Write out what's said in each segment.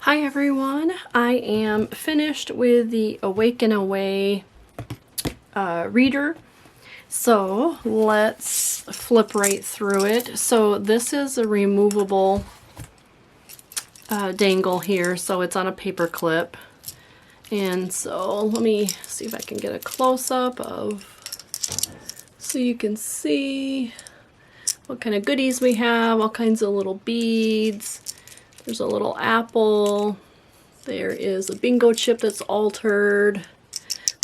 Hi everyone, I am finished with the Awake and Away reader. So let's flip right through it. So this is a removable dangle here, so it's on a paper clip. And so let me see if I can get a close-up of, so you can see what kind of goodies we have, all kinds of little beads. There's a little apple. There is a bingo chip that's altered.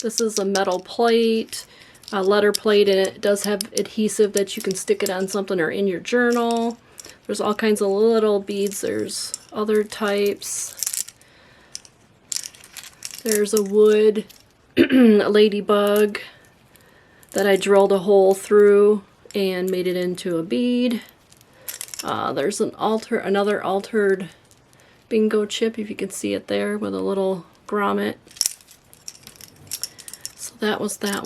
This is a metal plate, a letter plate, and it does have adhesive that you can stick it on something or in your journal. There's all kinds of little beads. There's other types. There's a wood ladybug that I drilled a hole through and made it into a bead. There's another altered bingo chip, if you can see it there, with a little grommet. So that was that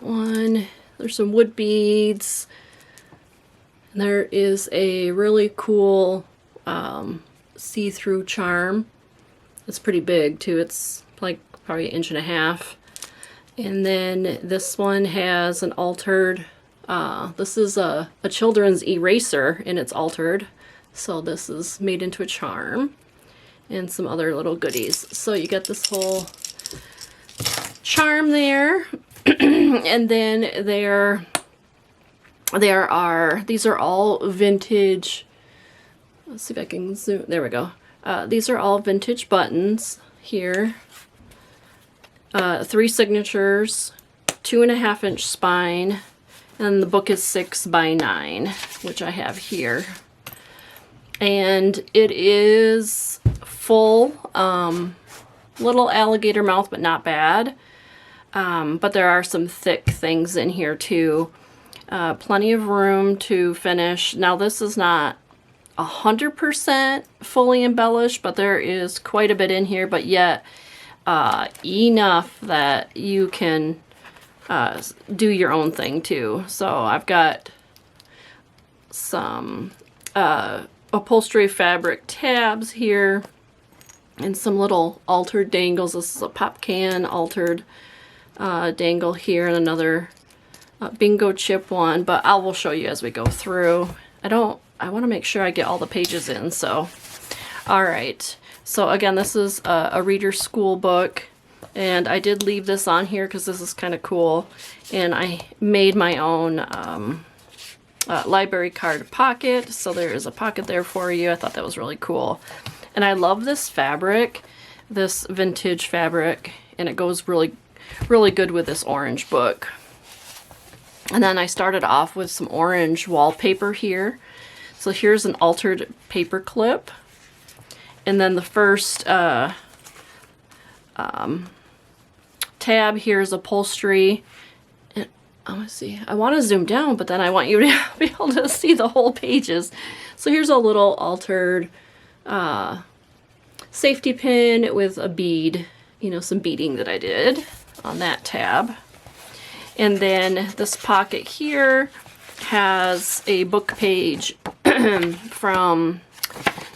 one. There's some wood beads. And there is a really cool see-through charm. It's pretty big too. It's like probably 1.5 inches. And then this one has an altered this is a children's eraser, and it's altered. So this is made into a charm. And some other little goodies. So you get this whole charm there. And then these are all vintage. Let's see if I can zoom. There we go. These are all vintage buttons here. 3 signatures, 2.5-inch spine. And the book is 6 by 9, which I have here. And it is full, little alligator mouth, but not bad. But there are some thick things in here too. Plenty of room to finish. Now this is not 100% fully embellished, but there is quite a bit in here, but yet enough that you can do your own thing too. So I've got some upholstery fabric tabs here and some little altered dangles. This is a pop can altered dangle here, and another bingo chip one, but I will show you as we go through. I want to make sure I get all the pages in. So all right, so again, this is a reader school book. And I did leave this on here because this is kind of cool. And I made my own library card pocket. So there is a pocket there for you. I thought that was really cool. And I love this fabric, this vintage fabric. And it goes really, really good with this orange book. And then I started off with some orange wallpaper here. So here's an altered paper clip. And then the first tab here is upholstery. And I want to see. I want to zoom down, but then I want you to be able to see the whole pages. So here's a little altered safety pin with a bead, you know, some beading that I did on that tab. And then this pocket here has a book page from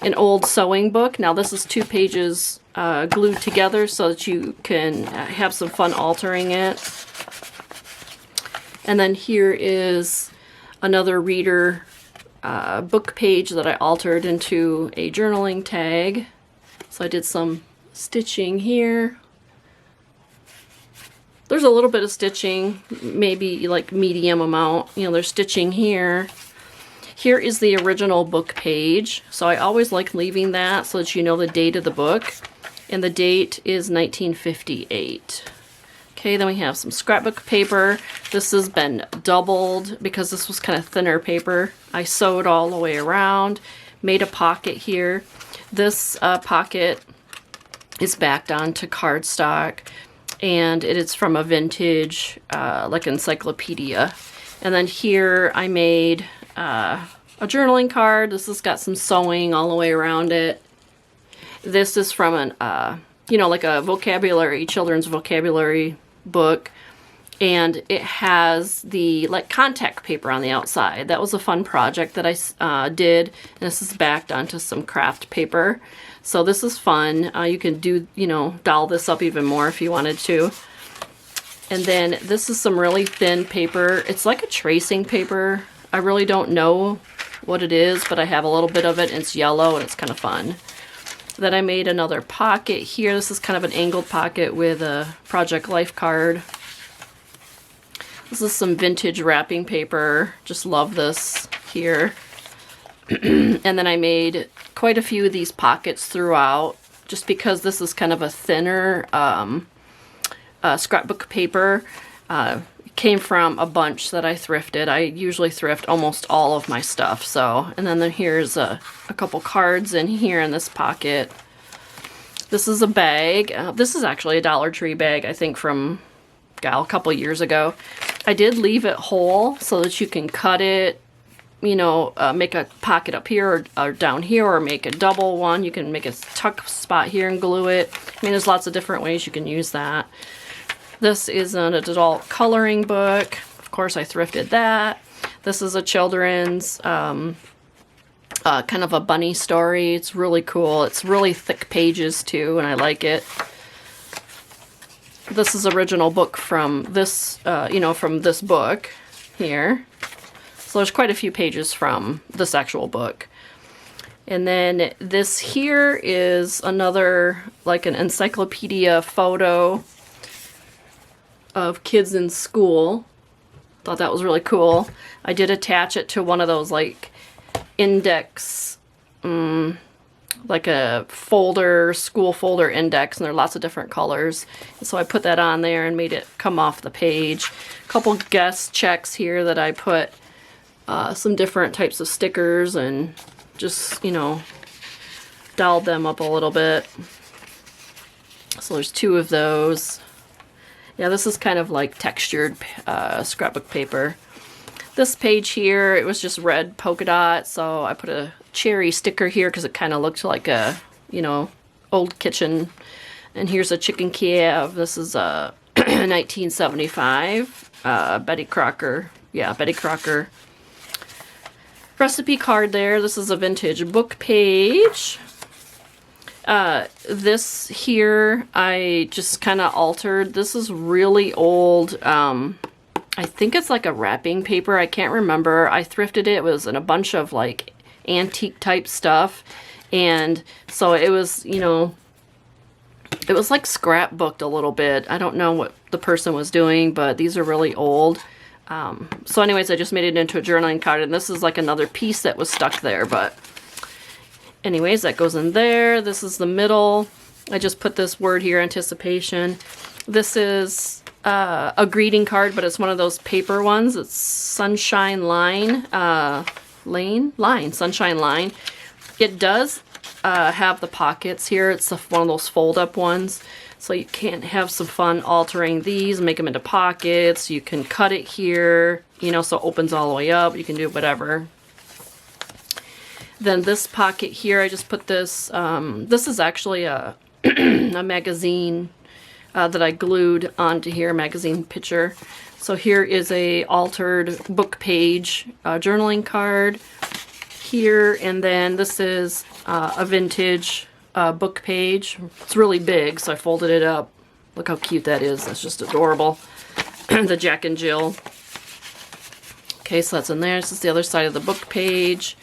an old sewing book. Now this is 2 pages glued together so that you can have some fun altering it. And then here is another reader book page that I altered into a journaling tag. So I did some stitching here. There's a little bit of stitching, maybe like medium amount. You know, there's stitching here. Here is the original book page. So I always like leaving that so that you know the date of the book. And the date is 1958. Okay, then we have some scrapbook paper. This has been doubled because this was kind of thinner paper. I sewed all the way around, made a pocket here. This pocket is backed onto cardstock, and it is from a vintage like encyclopedia. And then here I made a journaling card. This has got some sewing all the way around it. This is from an, you know, like a children's vocabulary book. and it has the like contact paper on the outside. That was a fun project that I did, and this is backed onto some craft paper. So this is fun. You can do, you know, doll this up even more if you wanted to. And then this is some really thin paper. It's like a tracing paper. I really don't know what it is, but I have a little bit of it, and it's yellow, and it's kind of fun. Then I made another pocket here. This is kind of an angled pocket with a Project Life card. This is some vintage wrapping paper. Just love this here. And then I made quite a few of these pockets throughout, just because this is kind of a thinner scrapbook paper. It came from a bunch that I thrifted. I usually thrift almost all of my stuff. So, and then here's a couple cards in here in this pocket. This is a bag. This is actually a Dollar Tree bag, I think from a couple years ago. I did leave it whole so that you can cut it, you know, make a pocket up here or down here, or make a double one. You can make a tuck spot here and glue it. I mean, there's lots of different ways you can use that. This is an adult coloring book. Of course, I thrifted that. This is a children's kind of a bunny story. It's really cool. It's really thick pages too, and I like it. This is original book from this, you know, from this book here. So there's quite a few pages from this actual book. And then this here is another, like an encyclopedia photo of kids in school. Thought that was really cool. I did attach it to one of those like index, like a folder, school folder index, and there are lots of different colors. And so I put that on there and made it come off the page. A couple guest checks here that I put some different types of stickers and just, you know, dolled them up a little bit. So there's two of those. Yeah, this is kind of like textured scrapbook paper. This page here, it was just red polka dot, so I put a cherry sticker here because it kind of looked like a, you know, old kitchen. And here's a chicken Kiev. This is a 1975 Betty Crocker. Yeah, Betty Crocker recipe card there. This is a vintage book page. This here, I just kind of altered. This is really old. I think it's like a wrapping paper. I can't remember. I thrifted it. It was in a bunch of like antique type stuff. And so it was, you know, it was like scrapbooked a little bit. I don't know what the person was doing, but these are really old. So anyways, I just made it into a journaling card, and this is like another piece that was stuck there, but anyways, that goes in there. This is the middle. I just put this word here, anticipation. This is a greeting card, but it's one of those paper ones. It's Sunshine Line, Sunshine Line. It does have the pockets here. It's one of those fold-up ones. So you can have some fun altering these, make them into pockets. You can cut it here, you know, so it opens all the way up. You can do whatever. Then this pocket here, I just put this, this is actually a, a magazine that I glued onto here, a magazine picture. So here is a altered book page journaling card here, and then this is a vintage book page. It's really big, so I folded it up. Look how cute that is. That's just adorable. The Jack and Jill. Okay, so that's in there. This is the other side of the book page.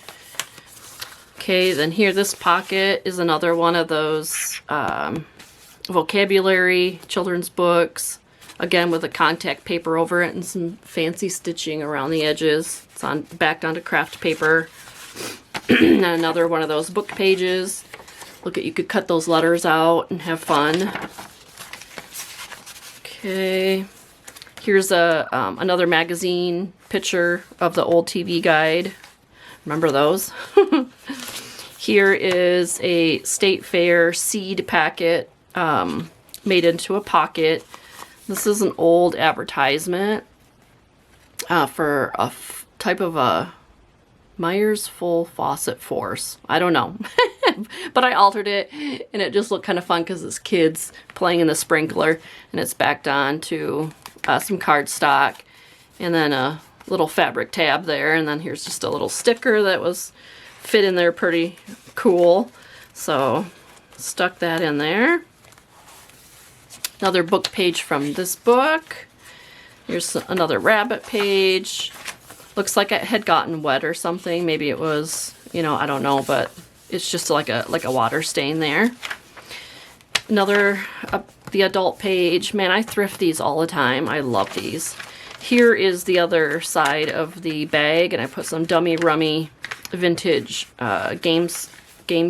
Okay, then here, this pocket is another one of those vocabulary children's books. Again, with a contact paper over it and some fancy stitching around the edges. It's backed onto craft paper. And another one of those book pages. Look at, you could cut those letters out and have fun. Okay, here's another magazine picture of the old TV guide. Remember those? Here is a State Fair seed packet made into a pocket. This is an old advertisement for a type of a Myers Full Faucet Force. I don't know. But I altered it, and it just looked kind of fun because it's kids playing in the sprinkler, and it's backed on to some cardstock, and then a little fabric tab there, and then here's just a little sticker that was fit in there pretty cool. So stuck that in there. Another book page from this book. Here's another rabbit page. Looks like it had gotten wet or something. Maybe it was, you know, I don't know, but it's just like a water stain there. Another, the adult page. Man, I thrift these all the time. I love these. Here is the other side of the bag, and I put some Dummy Rummy vintage game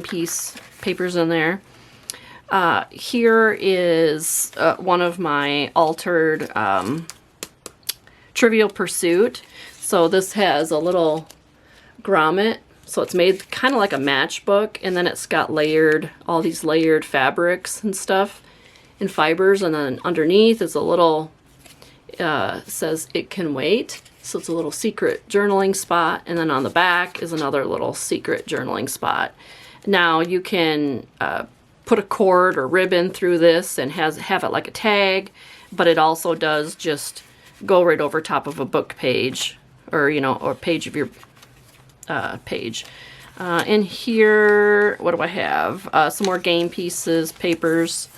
piece papers in there. Here is one of my altered Trivial Pursuit. So this has a little grommet. So it's made kind of like a matchbook, and then it's got all these layered fabrics and stuff and fibers, and then underneath is a little, says it can wait. So it's a little secret journaling spot, and then on the back is another little secret journaling spot. Now you can put a cord or ribbon through this and have it like a tag, but it also does just go right over top of a book page, or, you know, or page of your page. In here, what do I have? Some more game pieces, papers.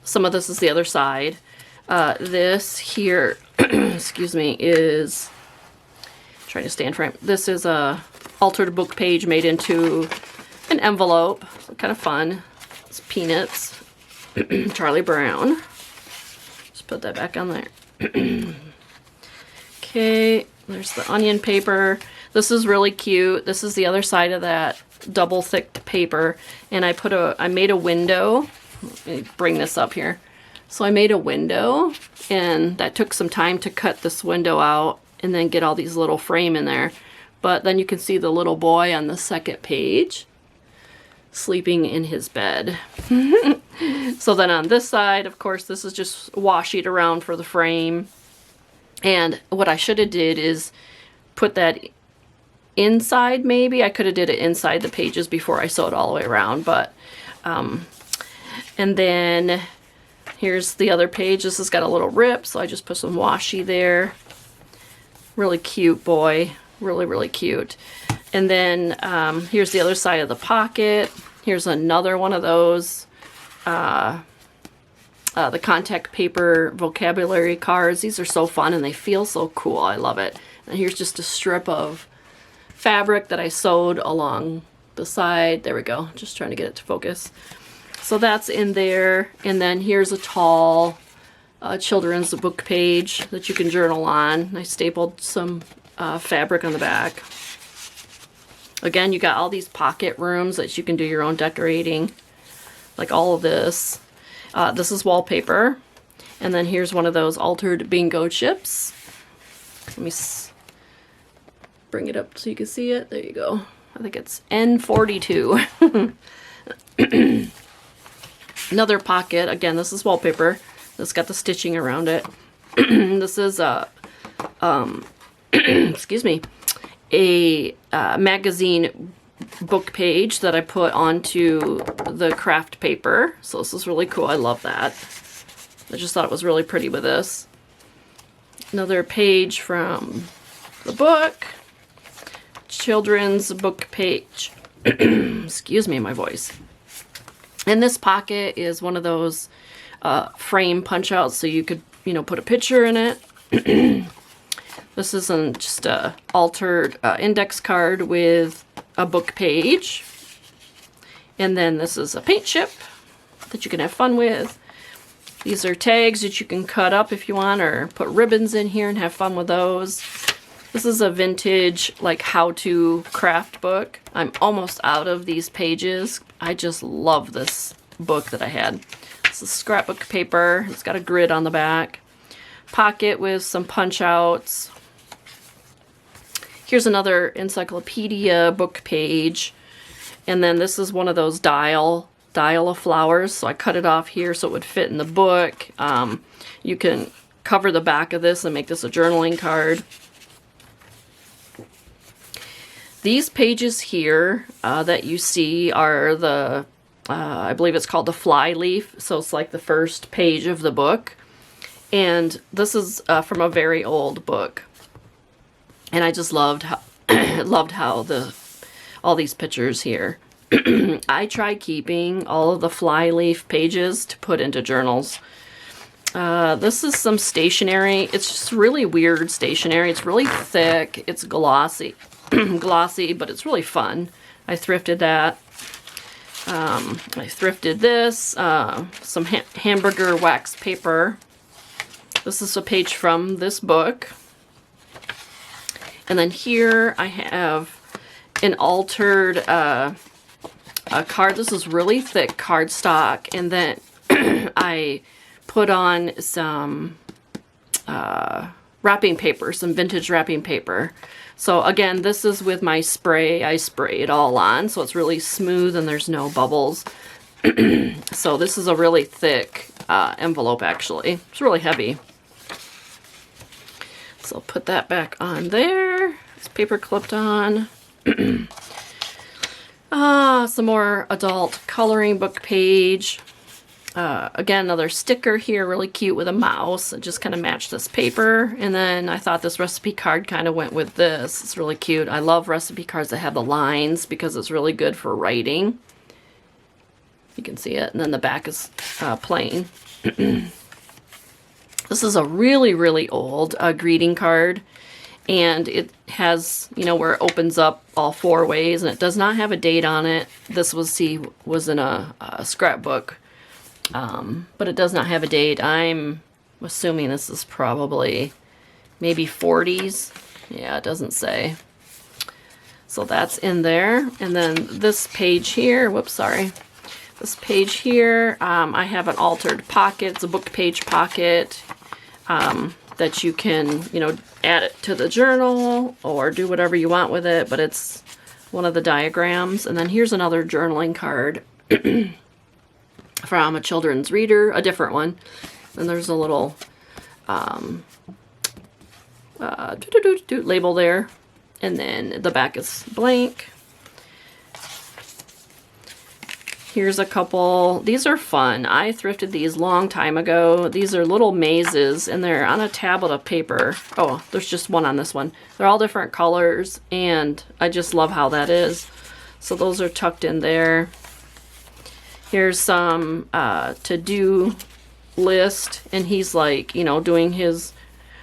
Some of this is the other side. This here, excuse me, is trying to stand frame. This is a altered book page made into an envelope. So kind of fun. It's Peanuts. Charlie Brown. Just put that back on there. Okay, there's the onion paper. This is really cute. This is the other side of that double thick paper, and I made a window. Let me bring this up here. So I made a window, and that took some time to cut this window out and then get all these little frame in there. But then you can see the little boy on the second page sleeping in his bed. So then on this side, of course, this is just washi around for the frame. And what I should have did is put that inside, maybe. I could have did it inside the pages before I sewed all the way around, but, and then here's the other page. This has got a little rip, so I just put some washi there. Really cute boy. Really, really cute. And then here's the other side of the pocket. Here's another one of those. The contact paper vocabulary cards. These are so fun and they feel so cool. I love it. And here's just a strip of fabric that I sewed along the side. There we go. Just trying to get it to focus. So that's in there. And then here's a tall children's book page that you can journal on. I stapled some fabric on the back. Again, you got all these pocket rooms that you can do your own decorating. Like all of this. This is wallpaper. And then here's one of those altered bingo chips. Let me bring it up so you can see it. There you go. I think it's N42. Another pocket. Again, this is wallpaper. This got the stitching around it. This is a, excuse me, a magazine book page that I put onto the craft paper. So this is really cool. I love that. I just thought it was really pretty with this. Another page from the book. Children's book page. Excuse me, my voice. And this pocket is one of those frame punch outs, so you could, you know, put a picture in it. This is just a altered index card with a book page. And then this is a paint chip that you can have fun with. These are tags that you can cut up if you want, or put ribbons in here and have fun with those. This is a vintage, like, how-to craft book. I'm almost out of these pages. I just love this book that I had. This is scrapbook paper. It's got a grid on the back. Pocket with some punch outs. Here's another encyclopedia book page. And then this is one of those dial of flowers. So I cut it off here so it would fit in the book. You can cover the back of this and make this a journaling card. These pages here that you see are the, I believe it's called the fly leaf. So it's like the first page of the book. And this is from a very old book. And I just loved how loved how all these pictures here. I try keeping all of the flyleaf pages to put into journals. This is some stationery. It's just really weird stationery. It's really thick. It's glossy, glossy, but it's really fun. I thrifted that. I thrifted this, some hamburger wax paper. This is a page from this book. And then here I have an altered a card. This is really thick cardstock. And then I put on some wrapping paper, some vintage wrapping paper. So again, this is with my spray. I spray it all on, so it's really smooth and there's no bubbles. So this is a really thick envelope, actually. It's really heavy. So I'll put that back on there. It's paper clipped on. Some more adult coloring book page. Again, another sticker here, really cute with a mouse. It just kind of matched this paper. And then I thought this recipe card kind of went with this. It's really cute. I love recipe cards that have the lines because it's really good for writing. You can see it. And then the back is plain. This is a really, really old greeting card. And it has, you know, where it opens up all four ways. And it does not have a date on it. This was in a scrapbook. But it does not have a date. I'm assuming this is probably maybe 40s. Yeah, it doesn't say. So that's in there. And then this page here, whoops, sorry. This page here, I have an altered pocket. It's a book page pocket that you can, you know, add it to the journal or do whatever you want with it. But it's one of the diagrams. And then here's another journaling card. From a children's reader, a different one. And there's a little label there. And then the back is blank. Here's a couple. These are fun. I thrifted these long time ago. These are little mazes and they're on a tablet of paper. Oh, there's just one on this one. They're all different colors and I just love how that is. So those are tucked in there. Here's some to-do list, and he's like, you know, doing his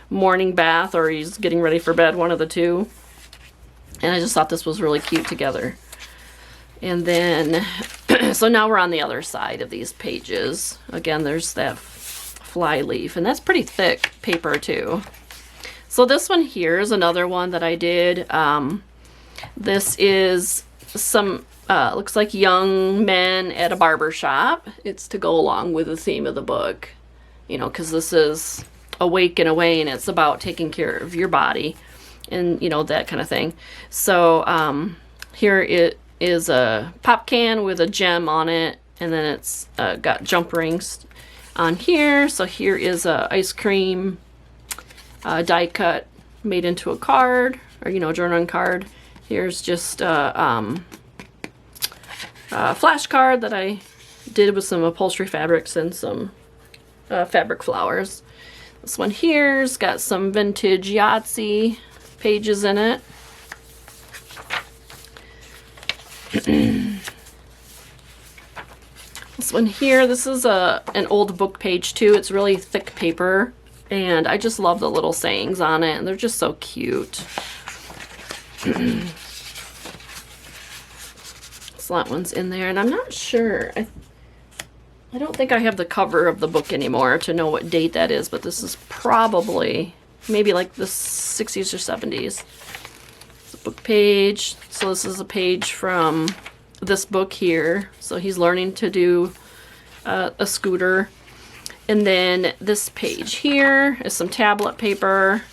morning bath or he's getting ready for bed, one of the two. And I just thought this was really cute together. And then, so now we're on the other side of these pages. Again, there's that fly leaf, and that's pretty thick paper too. So this one here is another one that I did. This is some... looks like young men at a barber shop. It's to go along with the theme of the book, you know, because this is Awake and Away, and it's about taking care of your body and, you know, that kind of thing. So here it is a pop can with a gem on it, and then it's got jump rings on here. So here is a ice cream die cut made into a card, or, you know, journaling card. Here's just flash card that I did with some upholstery fabrics and some fabric flowers. This one here's got some vintage Yahtzee pages in it. This one here, this is an old book page too. It's really thick paper and I just love the little sayings on it and they're just so cute. That one's in there, and I'm not sure. I don't think I have the cover of the book anymore to know what date that is, but this is probably maybe like the 60s or 70s. It's a book page. So this is a page from this book here. So he's learning to do a scooter. And then this page here is some tablet paper.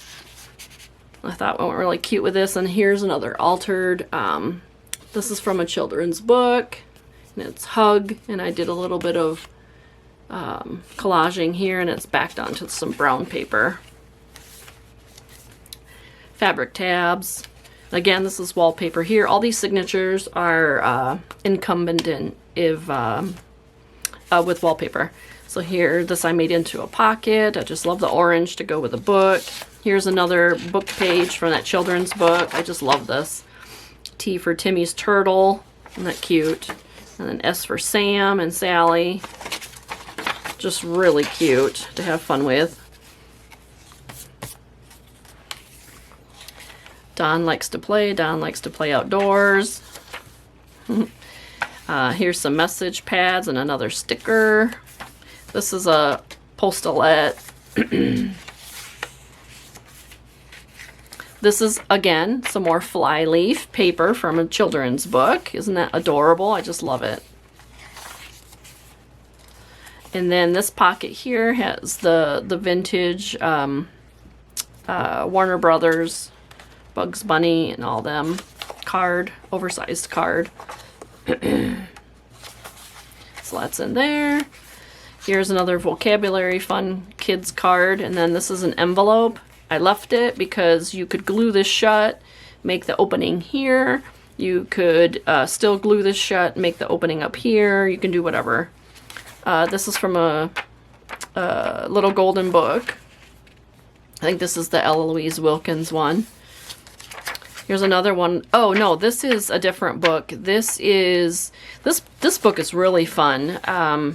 I thought went really cute with this. And here's another altered. This is from a children's book, and it's Hug, and I did a little bit of collaging here, and it's backed onto some brown paper. Fabric tabs. Again, this is wallpaper here. All these signatures are incumbent in with wallpaper. So here, this I made into a pocket. I just love the orange to go with the book. Here's another book page from that children's book. I just love this. T for Timmy's turtle. Isn't that cute? And then S for Sam and Sally. Just really cute to have fun with. Don likes to play. Don likes to play outdoors. Here's some message pads and another sticker. This is a postalette. This is, again, some more flyleaf paper from a children's book. Isn't that adorable? I just love it. And then this pocket here has the vintage Warner Brothers, Bugs Bunny, and all them card, oversized card. So that's in there. Here's another vocabulary fun kids card, and then this is an envelope. I left it because you could glue this shut, make the opening here. You could still glue this shut, make the opening up here. You can do whatever. This is from a Little Golden Book. I think this is the Ella Louise Wilkins one. Here's another one. Oh no, this is a different book. This book is really fun.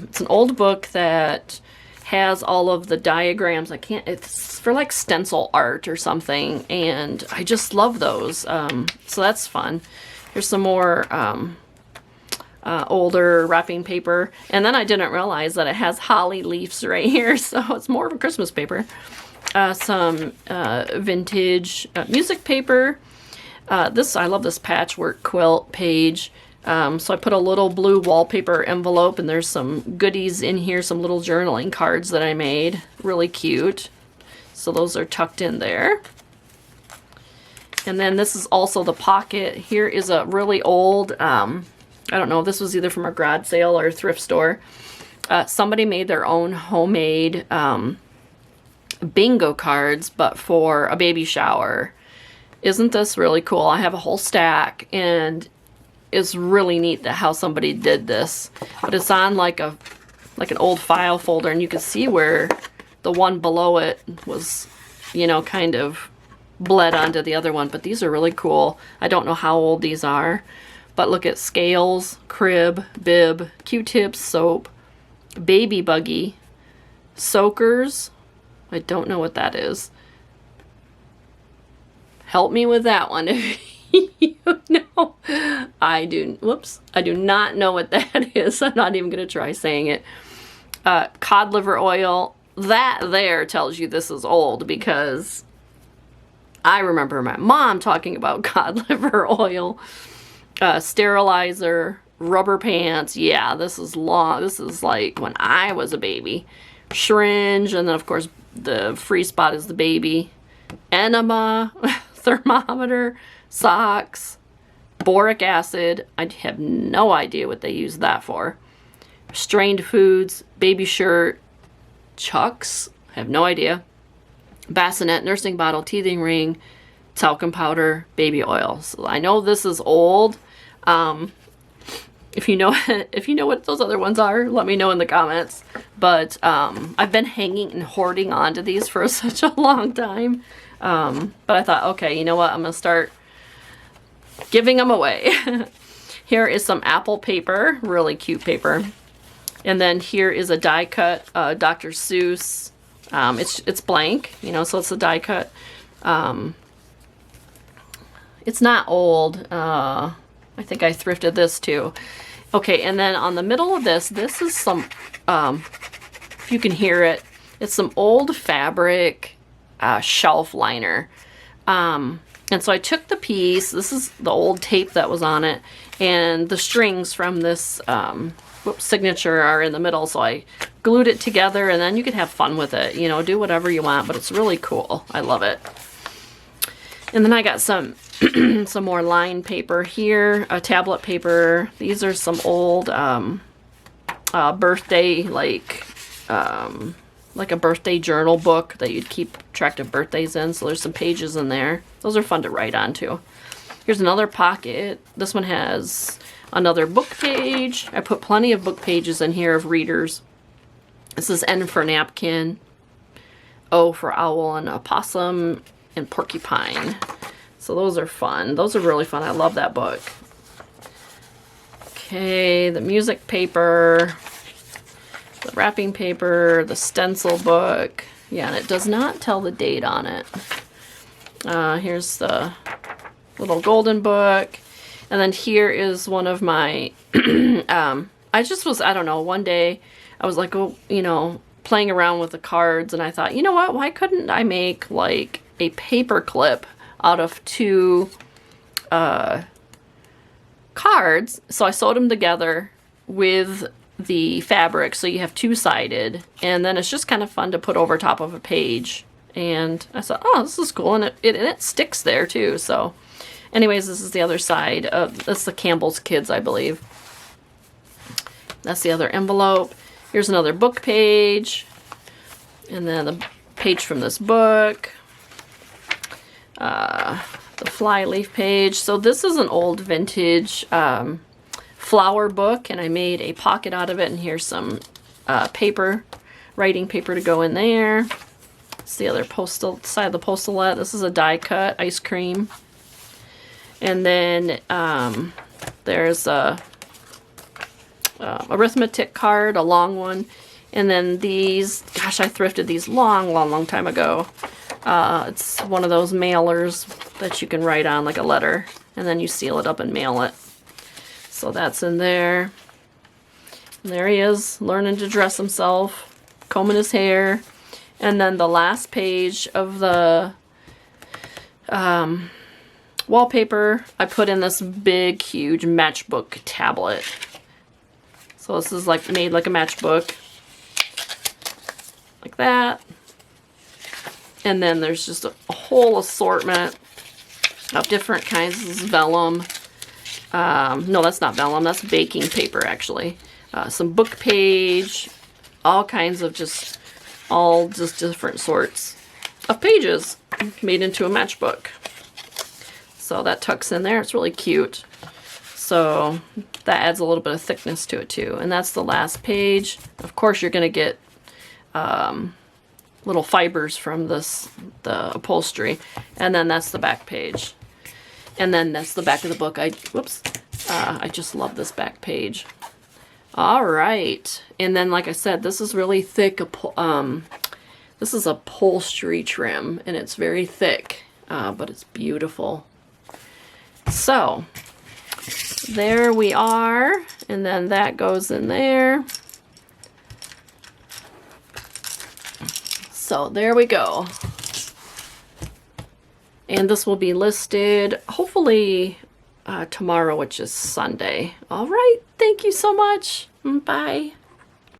It's an old book that has all of the diagrams. It's for like stencil art or something, and I just love those. So that's fun. Here's some more older wrapping paper, and then I didn't realize that it has holly leaves right here, so it's more of a Christmas paper. Some vintage music paper. I love this patchwork quilt page. So I put a little blue wallpaper envelope, and there's some goodies in here, some little journaling cards that I made. Really cute. So those are tucked in there. And then this is also the pocket. Here is a really old, I don't know, this was either from a garage sale or a thrift store. Somebody made their own homemade bingo cards, but for a baby shower. Isn't this really cool? I have a whole stack, and it's really neat that how somebody did this. But it's on like an old file folder, and you can see where the one below it was, you know, kind of bled onto the other one. But these are really cool. I don't know how old these are, but look at scales, crib, bib, Q-tips, soap, baby buggy, soakers. I don't know what that is. Help me with that one if you know. I do not know what that is. I'm not even going to try saying it. Cod liver oil. That there tells you this is old, because I remember my mom talking about cod liver oil. Sterilizer, rubber pants. Yeah, this is long. This is like when I was a baby. Syringe, and then of course the free spot is the baby. Enema, thermometer, socks, boric acid. I have no idea what they use that for. Strained foods, baby shirt, Chucks. I have no idea. Bassinet, nursing bottle, teething ring, talcum powder, baby oil. So I know this is old. If you know what those other ones are, let me know in the comments. But I've been hanging and hoarding onto these for such a long time. But I thought, okay, you know what? I'm gonna start giving them away. Here is some apple paper, really cute paper. And then here is a die cut Dr. Seuss. It's blank, you know, so it's a die cut. It's not old. I think I thrifted this too. Okay, and then on the middle of this is some, if you can hear it, it's some old fabric shelf liner. And so I took the piece, this is the old tape that was on it, and the strings from this signature are in the middle, so I glued it together, and then you can have fun with it, you know, do whatever you want, but it's really cool. I love it. And then I got some some more line paper here, tablet paper. These are some old birthday, like a birthday journal book that you'd keep track of birthdays in. So there's some pages in there. Those are fun to write on too. Here's another pocket. This one has another book page. I put plenty of book pages in here of readers. This is N for napkin, O for owl and opossum, and porcupine. So those are fun. Those are really fun. I love that book. Okay, the music paper, the wrapping paper, the stencil book. Yeah, and it does not tell the date on it. Here's the little golden book. And then here is one of my, I don't know, one day I was like, oh, you know, playing around with the cards, and I thought, you know what, why couldn't I make like a paper clip out of 2 cards? So I sewed them together with the fabric, so you have 2-sided, and then it's just kind of fun to put over top of a page. And I thought, oh, this is cool, and it sticks there too. So anyways, this is the other side of, that's the Campbell's Kids, I believe. That's the other envelope. Here's another book page, and then the page from this book, the flyleaf page. So this is an old vintage flower book, and I made a pocket out of it, and here's some paper, writing paper to go in there. It's the other postal side of the postulette. This is a die cut ice cream. And then there's a arithmetic card, a long one. And then these, gosh, I thrifted these long time ago. It's one of those mailers that you can write on like a letter, and then you seal it up and mail it. So that's in there. And there he is, learning to dress himself, combing his hair. And then the last page of the wallpaper, I put in this big, huge matchbook tablet. So this is like made like a matchbook, like that. And then there's just a whole assortment of different kinds. This is vellum. No, that's not vellum. That's baking paper, actually. Some book page, all kinds of just different sorts of pages made into a matchbook. So that tucks in there. It's really cute. So that adds a little bit of thickness to it too. And that's the last page. Of course, you're going to get little fibers from the upholstery. And then that's the back page. And then that's the back of the book. I just love this back page. All right. And then, like I said, this is really thick. This is upholstery trim, and it's very thick, but it's beautiful. So there we are. And then that goes in there. So there we go. And this will be listed hopefully tomorrow, which is Sunday. All right. Thank you so much. Bye.